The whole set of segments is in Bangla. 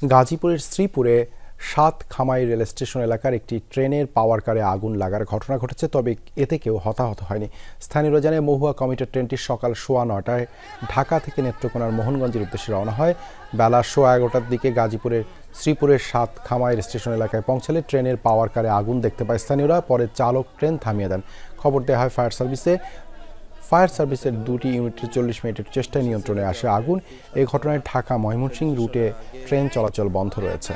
গাজীপুরের শ্রীপুরে সাতখামাই রেল স্টেশন এলাকার একটি ট্রেনের পাওয়ার কারে আগুন লাগার ঘটনা ঘটেছে, তবে এতে কেউ হতাহত হয়নি। স্থানীয়রা জানায়, মহুয়া কমিটার ট্রেনটি সকাল 9:15টায় ঢাকা থেকে নেত্রকোনার মোহনগঞ্জের উদ্দেশ্যে রওনা হয়। বেলা 11:15টার দিকে গাজীপুরের শ্রীপুরের সাতখামাই স্টেশন এলাকায় পৌঁছালে ট্রেনের পাওয়ার কারে আগুন দেখতে পায় স্থানীয়রা। পরে চালক ট্রেন থামিয়ে দেন। খবর দেওয়া হয় ফায়ার সার্ভিসে। ফায়ার সার্ভিসের 2টি ইউনিটের 40 মিনিটের চেষ্টায় নিয়ন্ত্রণে আসে আগুন। এই ঘটনায় ঢাকা ময়মনসিংহ রুটে ট্রেন চলাচল বন্ধ রয়েছে।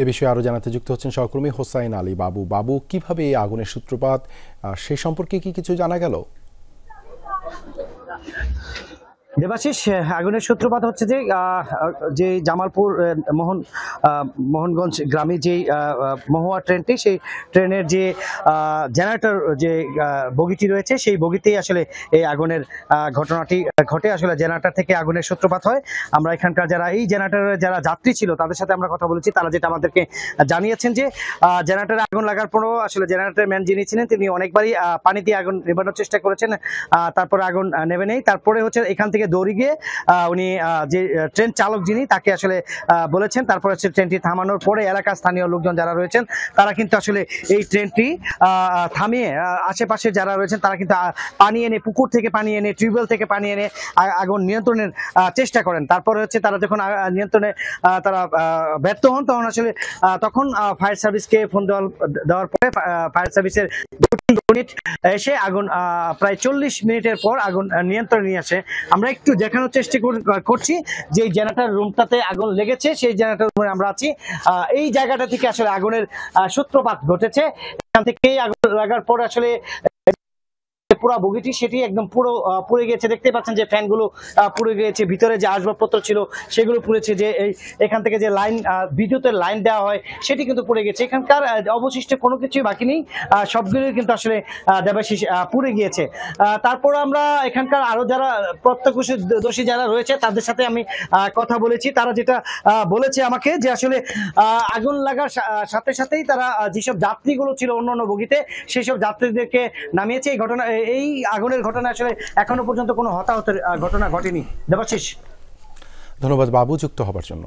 এ বিষয়ে আরো জানাতে যুক্ত হচ্ছেন সহকর্মী হোসাইন আলী বাবু। বাবু, কিভাবে এই আগুনের সূত্রপাত, সে সম্পর্কে কি কিছু জানা গেল? দেবাশিস, আগুনের সূত্রপাত হচ্ছে যে জামালপুর মোহনগঞ্জ গ্রামে যে মহুয়া ট্রেনটি, সেই ট্রেনের যে জেনারেটর যে বগিটি রয়েছে, সেই বগিতেই আসলে এই আগুনের ঘটনাটি ঘটে। আসলে জেনারেটর থেকে আগুনের সূত্রপাত হয়। আমরা এখানকার যারা এই জেনারেটরের যারা যাত্রী ছিল তাদের সাথে আমরা কথা বলেছি। তারা যেটা আমাদেরকে জানিয়েছেন যে জেনারেটরে আগুন লাগার পরও আসলে জেনারেটরের ম্যান যিনি ছিলেন তিনি অনেকবারই পানি দিয়ে আগুন নেভানোর চেষ্টা করেছেন, তারপরে আগুন নেভে নেই। তারপরে হচ্ছে এখান থেকে দৌড়ে গিয়ে উনি যে ট্রেন চালক যিনি তাকে আসলে বলেছেন। তারপরে হচ্ছে ট্রেনটি থামানোর পরে এলাকার স্থানীয় লোকজন যারা রয়েছেন তারা কিন্তু আসলে এই ট্রেনটি থামিয়ে আশেপাশে যারা রয়েছেন তারা কিন্তু পানি এনে, পুকুর থেকে পানি এনে, টিউবওয়েল থেকে পানি এনে আগুন নিয়ন্ত্রণের চেষ্টা করেন। তারপরে হচ্ছে তারা যখন নিয়ন্ত্রণে তারা ব্যর্থ হন তখন ফায়ার সার্ভিসকে ফোন দেওয়ার পরে ফায়ার সার্ভিসের ইউনিট এসে আগুন প্রায় 40 মিনিটের পর আগুন নিয়ন্ত্রণে নিয়ে আসে। আমরা একটু দেখানোর চেষ্টা করছি যে জেনারেটর রুমটাতে আগুন লেগেছে, সেই জেনারেটর রুমে আমরা আছি। এই জায়গাটা থেকে আসলে আগুনের সূত্রপাত ঘটেছে। এখান থেকেই আগুন লাগার পর আসলে পুরো বগিটি সেটি একদম পুরো পুড়ে গিয়েছে। দেখতে পাচ্ছেন যে ফ্যানগুলো পুড়ে গিয়েছে, ভিতরে যে আসবাবপত্র ছিল সেগুলো পুড়েছে, যে এখান থেকে যে লাইন বিদ্যুতের লাইন দেওয়া হয় সেটি কিন্তু পুড়ে গেছে। এখানকার অবশিষ্ট কোনো কিছুই বাকি নেই, সবগুলোই কিন্তু আসলে দেবাশিস পুড়ে গিয়েছে। তারপর আমরা এখানকার আরো যারা প্রত্যক্ষদর্শী যারা রয়েছে তাদের সাথে আমি কথা বলেছি। তারা যেটা বলেছে আমাকে যে আসলে আগুন লাগার সাথে সাথেই তারা যেসব যাত্রীগুলো ছিল অন্য বগিতে সেই সব যাত্রীদেরকে নামিয়েছে। এই আগুনের ঘটনা আসলে এখনো পর্যন্ত কোনো হতাহতের ঘটনা ঘটেনি। দেবাশিস, ধন্যবাদ বাবু যুক্ত হবার জন্য।